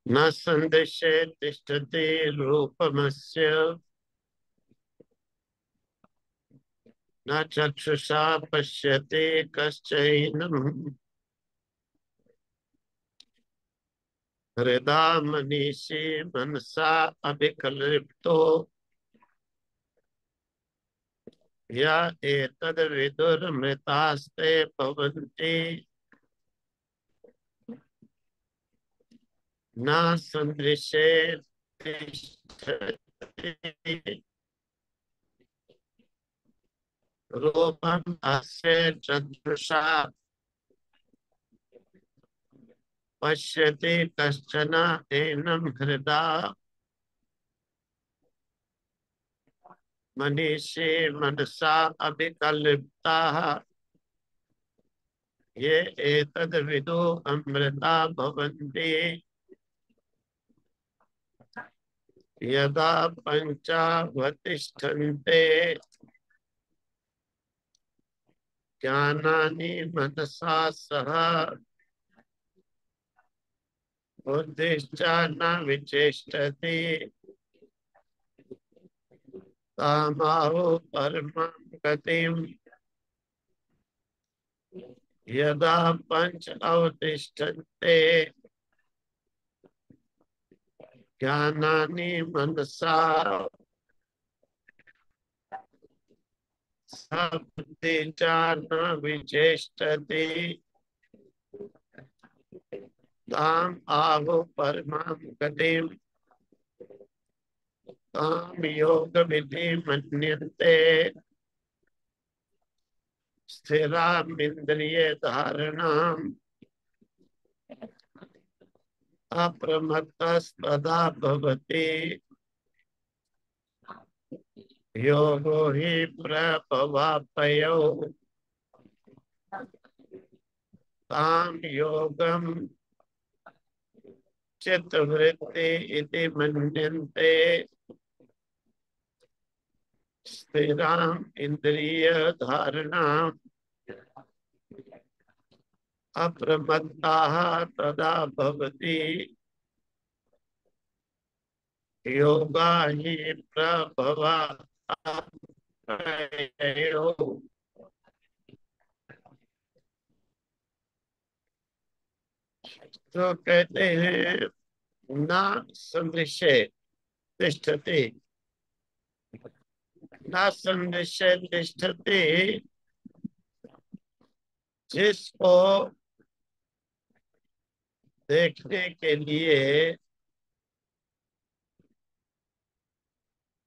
न संदिशे तिष्ठति रूपमस्य न चक्षुषा पश्यति कश्चैनम् हृदा मनीषी मनसा अभिकल्पितो या एतद् विदुर्मृतास्ते भवन्ति न सन्दृशे तिष्ठति रूपम् अस्य चक्षुषा पश्यति कश्चन एनं हृदा मनीषी मनसा अभिकल्पिताः ये एतद् विदु अमृता भवन्ति यदा पञ्चावतिष्ठन्ते ज्ञानानि मनसा सह बुद्धिश्च न विचेष्टति तामाहो परमां गतिम् यदा पंच अवतिष्ठन्ते ज्ञानानि मनसा बुद्धिश्च न विचेष्टति ताम आहो परमां गतिम् ताम योग विधि मन्यन्ते स्थिरामिन्द्रिय धारणाम् अप्रमत्तस्तदा भवति योगो हि प्रभवापयो ताम योगम चित्तवृत्ति इति मन्यन्ते स्थिराम् इंद्रिय धारणाम् अप्रमत्ताः तदा भवति योगा हि प्रभवापयो। तो कहते हैं ना संदृश्य तिष्ठति ना संदृश्य तिष्ठति जिसको देखने के लिए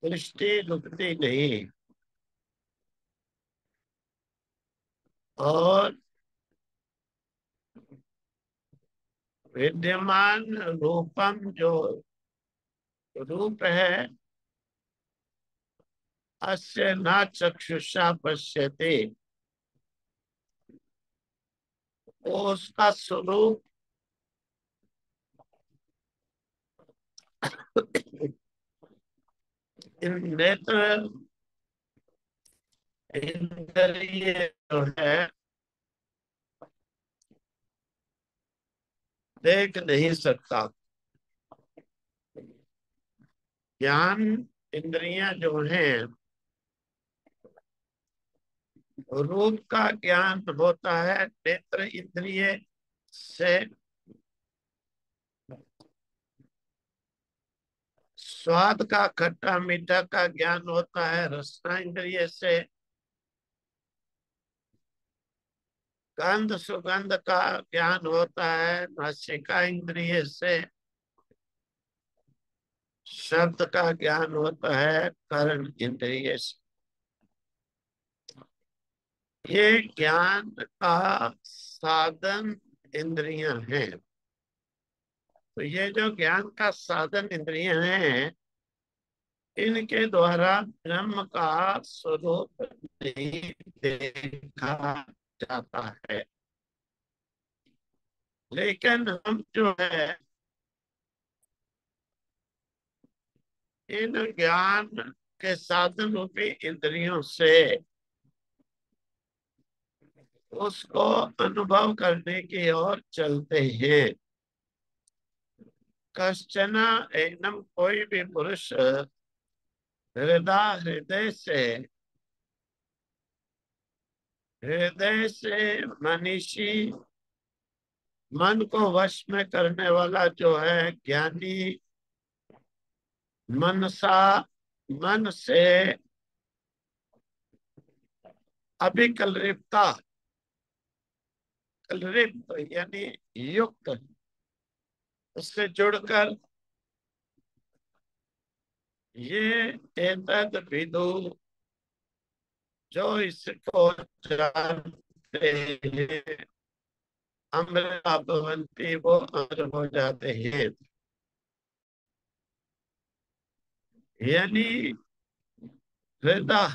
दृष्टि रुकती नहीं और विद्यमान रूपम जो रूप है अस्य न चक्षुषा पश्यते उसका स्वरूप नेत्र इंद्रिय जो है देख नहीं सकता। ज्ञान इंद्रियां जो हैं रूप का ज्ञान होता है नेत्र इंद्रिय से, स्वाद का खट्टा मीठा का ज्ञान होता है रसना इंद्रिय से, गंध सुगंध का ज्ञान होता है नासिका इंद्रिय से, शब्द का ज्ञान होता है कर्ण इंद्रिय से। ये ज्ञान का साधन इंद्रियां हैं। तो ये जो ज्ञान का साधन इंद्रियां हैं इनके द्वारा ब्रह्म का स्वरूप नहीं देखा जाता है। लेकिन हम जो है इन ज्ञान के साधन रूपी इंद्रियों से उसको अनुभव करने की ओर चलते हैं। कश्चन एनम, कोई भी पुरुष हृदय से मनीषी, मन को वश में करने वाला जो है ज्ञानी, मनसा, मन से अभिकल्पिता, कल्पित यानी युक्त, उससे जुड़कर ये एतद विदु, जो इसको जानते हैं, अमृता भवंती, वो अमर हो जाते हैं। यानी हृदय,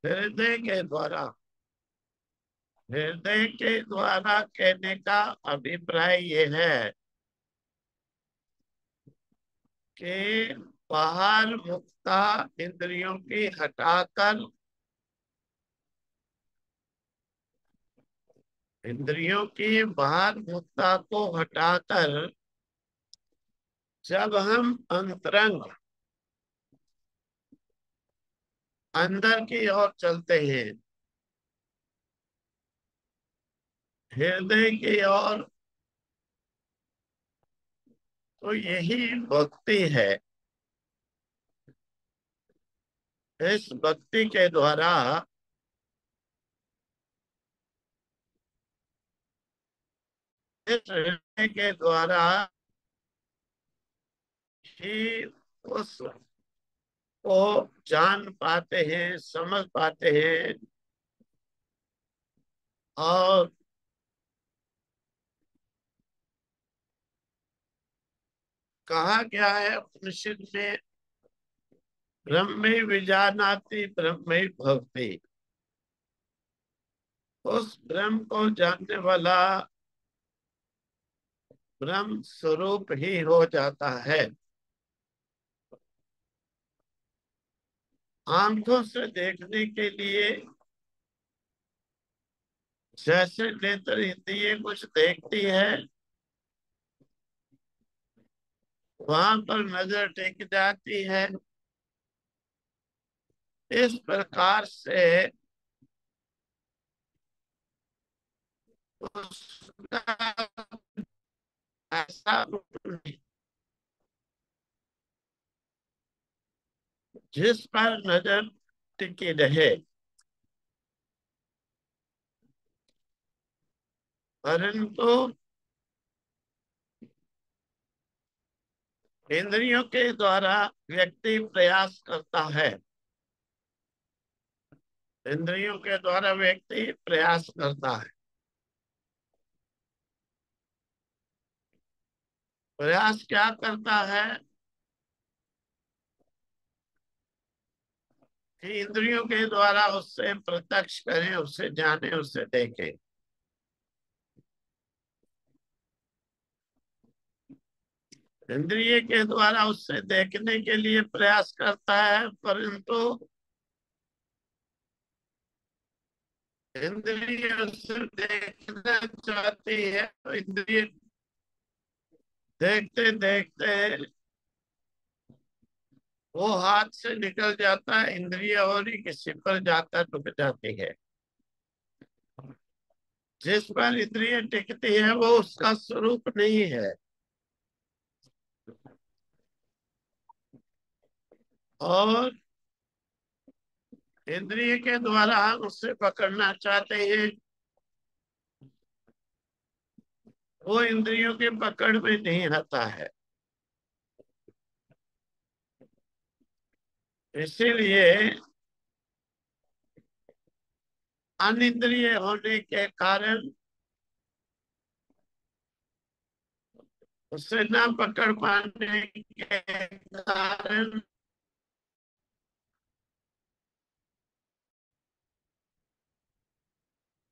हृदय के द्वारा, हृदय के द्वारा कहने का अभिप्राय ये है कि बाहर मुक्ता इंद्रियों की हटाकर, इंद्रियों की बाहर मुक्ता को हटाकर जब हम अंतरंग, अंदर की ओर चलते हैं, हृदय की ओर, तो यही भक्ति है। इस भक्ति के द्वारा, इस हृदय के द्वारा ही उस को जान पाते हैं, समझ पाते हैं। और कहा गया है उपनिषद में, ब्रह्म विजानाति ब्रह्म भवति, उस ब्रह्म को जानने वाला ब्रह्म स्वरूप ही हो जाता है। आंखों से देखने के लिए जैसे नेत्र इंद्रिय कुछ देखती है, वहां पर नजर टिक जाती है, इस प्रकार से उसका ऐसा रूप नहीं, जिस पर नजर टिकी रहे, परंतु इंद्रियों के द्वारा व्यक्ति प्रयास करता है, इंद्रियों के द्वारा व्यक्ति प्रयास करता है। प्रयास क्या करता है कि इंद्रियों के द्वारा उससे प्रत्यक्ष करें, उससे जाने, उससे देखें। इंद्रिय के द्वारा उससे देखने के लिए प्रयास करता है, परंतु इंद्रिय उससे देखना चाहती है, तो इंद्रिय देखते देखते वो हाथ से निकल जाता है, इंद्रिय और ही किसी पर जाता रुक जाती है। जिस पर इंद्रिय टिकती है वो उसका स्वरूप नहीं है। और इंद्रिय के द्वारा हम उससे पकड़ना चाहते हैं, वो इंद्रियों के पकड़ में नहीं रहता है। इसीलिए अनिंद्रिय होने के कारण, उसे न पकड़ पाने के कारण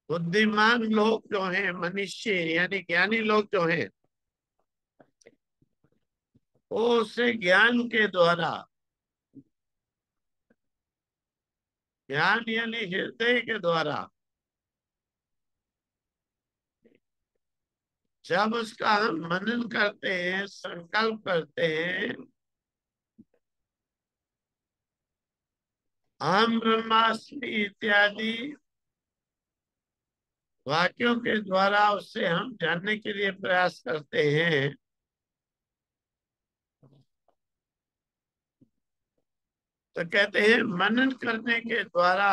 बुद्धिमान लोग जो हैं, मनुष्य यानी ज्ञानी लोग जो हैं, वो उसे ज्ञान के द्वारा, ज्ञान यानी हृदय के द्वारा जब उसका हम मनन करते हैं, संकल्प करते हैं, अहम ब्रह्मास्मि इत्यादि वाक्यों के द्वारा उससे हम जानने के लिए प्रयास करते हैं, तो कहते हैं मनन करने के द्वारा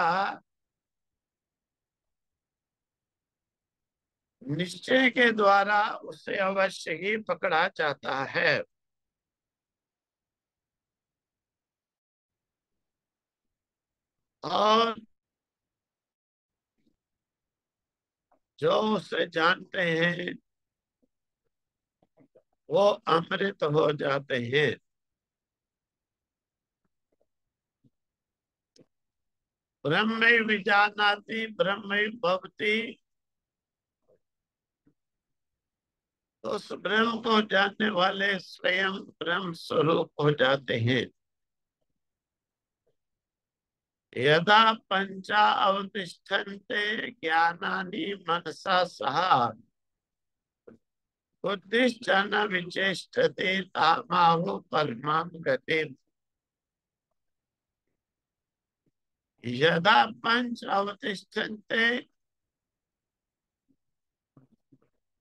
निश्चय के द्वारा उसे अवश्य ही पकड़ा जाता है। और जो उसे जानते हैं वो अमृत हो जाते हैं। ब्रह्म विजानाति ब्रह्म भवति, तो उस ब्रह्म को जानने वाले स्वयं ब्रह्म स्वरूप हो जाते हैं। यदा पंचा अवतिष्ठन्ते ज्ञानानि मनसा सह बुद्धिश्चन विचेष्टते तामाहु परमां गतिम्। यदा पंच अवतिष्ठन्ते,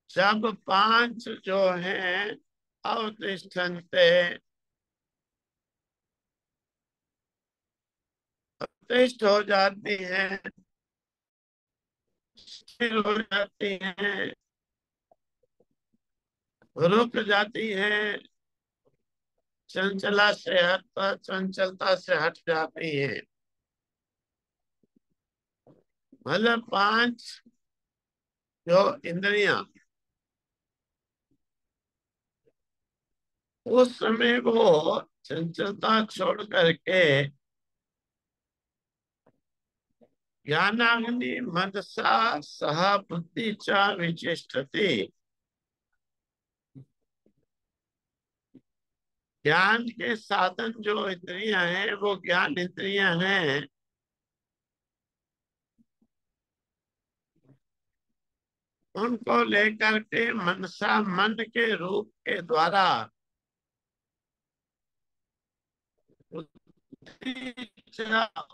जब पांच जो हैं अवतिष्ठन्ते अतिष्ठ हो जाती हैं, स्थिर हो जाती हैं, रुक जाती हैं, चंचलता से हट जाती है। मतलब पांच जो इंद्रियां, उस समय वो चंचलता छोड़ करके ज्ञानाग्नि मनसा सह बुद्धि च विचेष्टति, ज्ञान के साधन जो इंद्रियां हैं वो ज्ञान इंद्रियां हैं, उनको लेकर के मनसा मन के रूप के द्वारा बुद्धि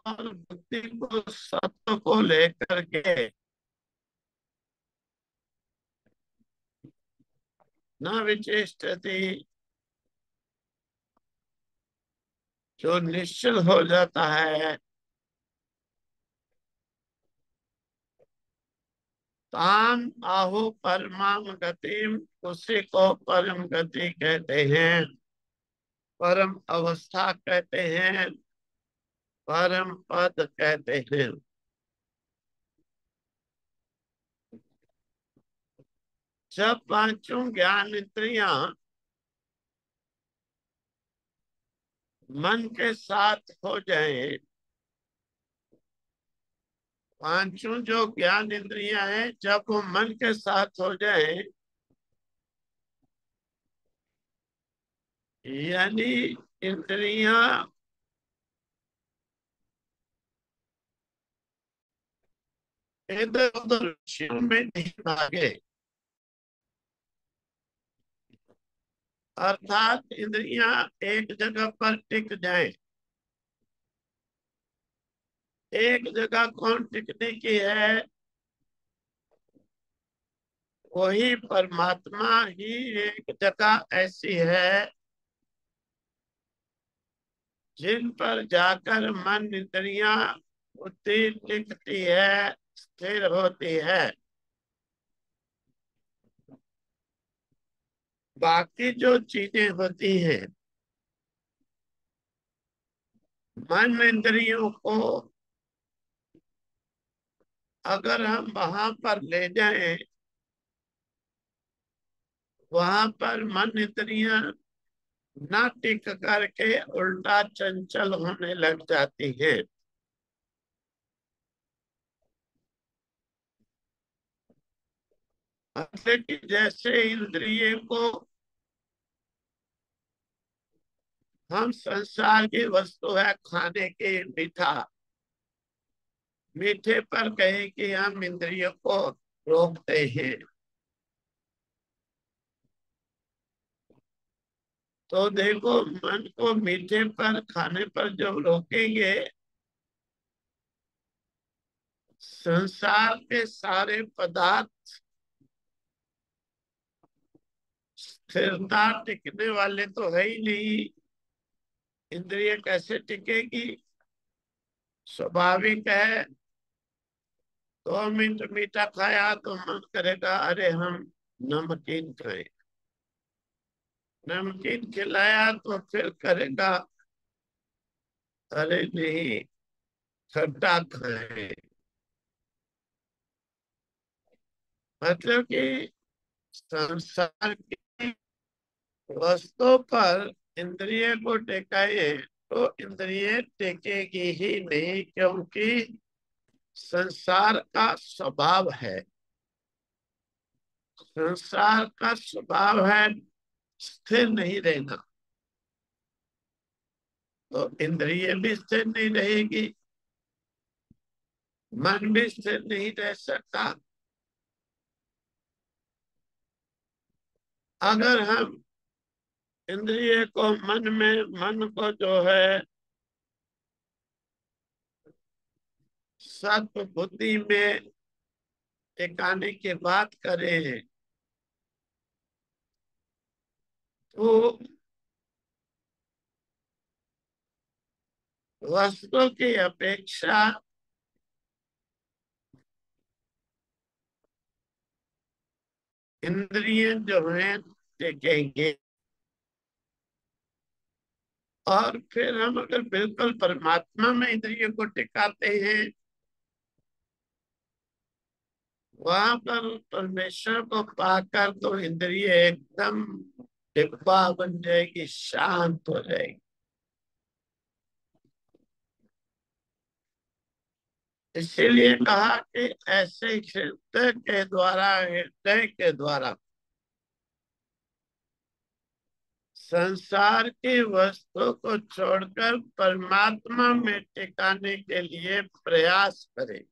और बुद्धि को सत्व को लेकर के न विचेष्टति, जो निश्चल हो जाता है, ताम आहु परमाम गतिम, उसी को परम गति कहते हैं, परम अवस्था कहते हैं, परम पद कहते हैं। जब पांचों ज्ञान इंद्रियां मन के साथ हो जाए, पांचों जो ज्ञान इंद्रियां हैं जब वो मन के साथ हो जाए, यानी इंद्रियां इधर उधर विषयों में नहीं भागे, अर्थात इंद्रियां एक जगह पर टिक जाए। एक जगह कौन टिकने की है? वही परमात्मा ही एक जगह ऐसी है जिन पर जाकर मन इंद्रियां बुद्धि टिकती है, स्थिर होती है। बाकी जो चीजें होती हैं मन इंद्रियों को अगर हम वहां पर ले जाएं, वहां पर मन इंद्रियां न टिक करके उल्टा चंचल होने लग जाती है। मतलब कि जैसे इंद्रिय को हम संसार की वस्तु है खाने की मीठा, मीठे पर कहे कि हम इंद्रियों को रोकते हैं, तो देखो, मन को मीठे पर खाने पर जब रोकेंगे, संसार के सारे पदार्थ स्थिरता टिकने वाले तो है ही नहीं। इंद्रिय कैसे टिकेगी? स्वाभाविक है। 2 मिनट मीठा खाया तो मन करेगा अरे हम नमकीन खाएं। नमकीन खिलाया तो फिर करेगा अरे नहीं, खट्टा खाएं। मतलब कि संसार की वस्तु पर इंद्रिय को टिकाए तो इंद्रिय टिकेगी ही नहीं, क्योंकि संसार का स्वभाव है। संसार का स्वभाव है स्थिर नहीं रहना, तो इंद्रिय भी स्थिर नहीं रहेगी, मन भी स्थिर नहीं रह सकता। अगर हम इंद्रिय को मन को जो है सत्व बुद्धि में टिकाने की बात करें, तो वस्तु की अपेक्षा इंद्रिय जो है टिकेंगे। और फिर हम अगर बिल्कुल परमात्मा में इंद्रियों को टिकाते हैं, वहां पर परमेश्वर को पाकर तो इंद्रिय एकदम डिब्बा बन जाएगी, शांत हो जाएगी। इसीलिए कहा कि ऐसे हृदय के द्वारा संसार की वस्तु को छोड़कर परमात्मा में टिकाने के लिए प्रयास करें।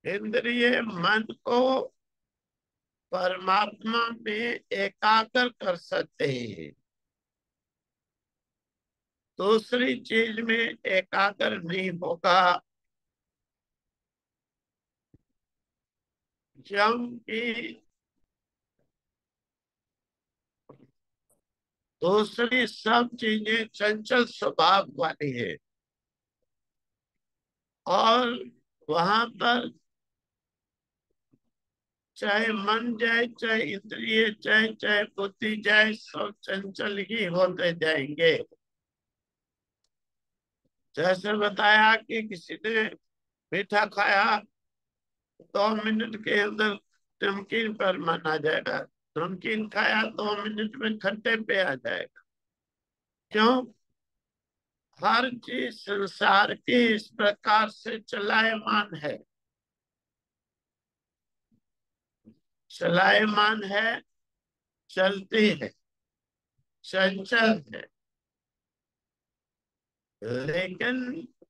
इंद्रिय मन को परमात्मा में एकाग्र कर सकते हैं, दूसरी चीज में एकाग्र नहीं होगा। क्योंकि दूसरी सब चीजें चंचल स्वभाव वाली है, और वहां पर चाहे मन जाए, चाहे इंद्रिय जाए, चाहे बुद्धि जाए, सब चंचल ही होते जाएंगे। जैसे बताया कि किसी ने मीठा खाया, 2 मिनट के अंदर नमकीन पर मन आ जाएगा। नमकीन खाया 2 मिनट में खट्टे पे आ जाएगा। क्यों? हर चीज संसार की इस प्रकार से चलायमान है। चलायमान है, चलती है, चंचल है। लेकिन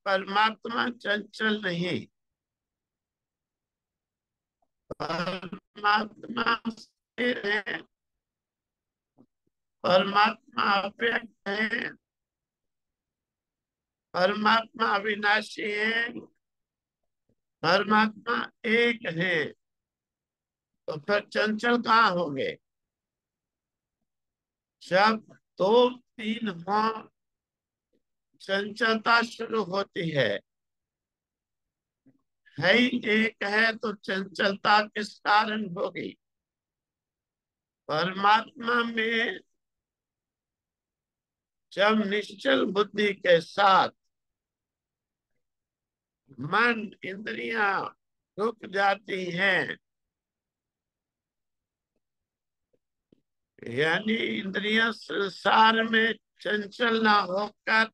परमात्मा चंचल नहीं। परमात्मा स्थिर है, परमात्मा अव्यक्त है, परमात्मा अविनाशी है, परमात्मा एक है। तो फिर चंचल कहाँ होंगे? जब दो तीन हो, चंचलता शुरू होती है ही एक है, तो चंचलता किस कारण होगी? परमात्मा में जब निश्चल बुद्धि के साथ मन इंद्रियां रुक जाती हैं, यानी इंद्रियां संसार में चंचल ना होकर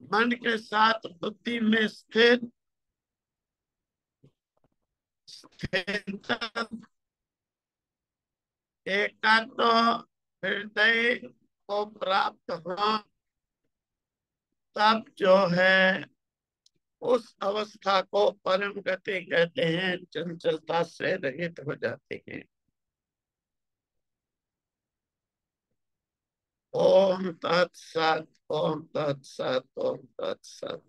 मन के साथ बुद्धि में स्थिरता, एकात्म हृदय को प्राप्त हो, तब जो है उस अवस्था को परम गति कहते हैं, चंचलता से रहित हो जाते हैं। ओम तत्सत, ओम तत्सत, ओम तत्सत।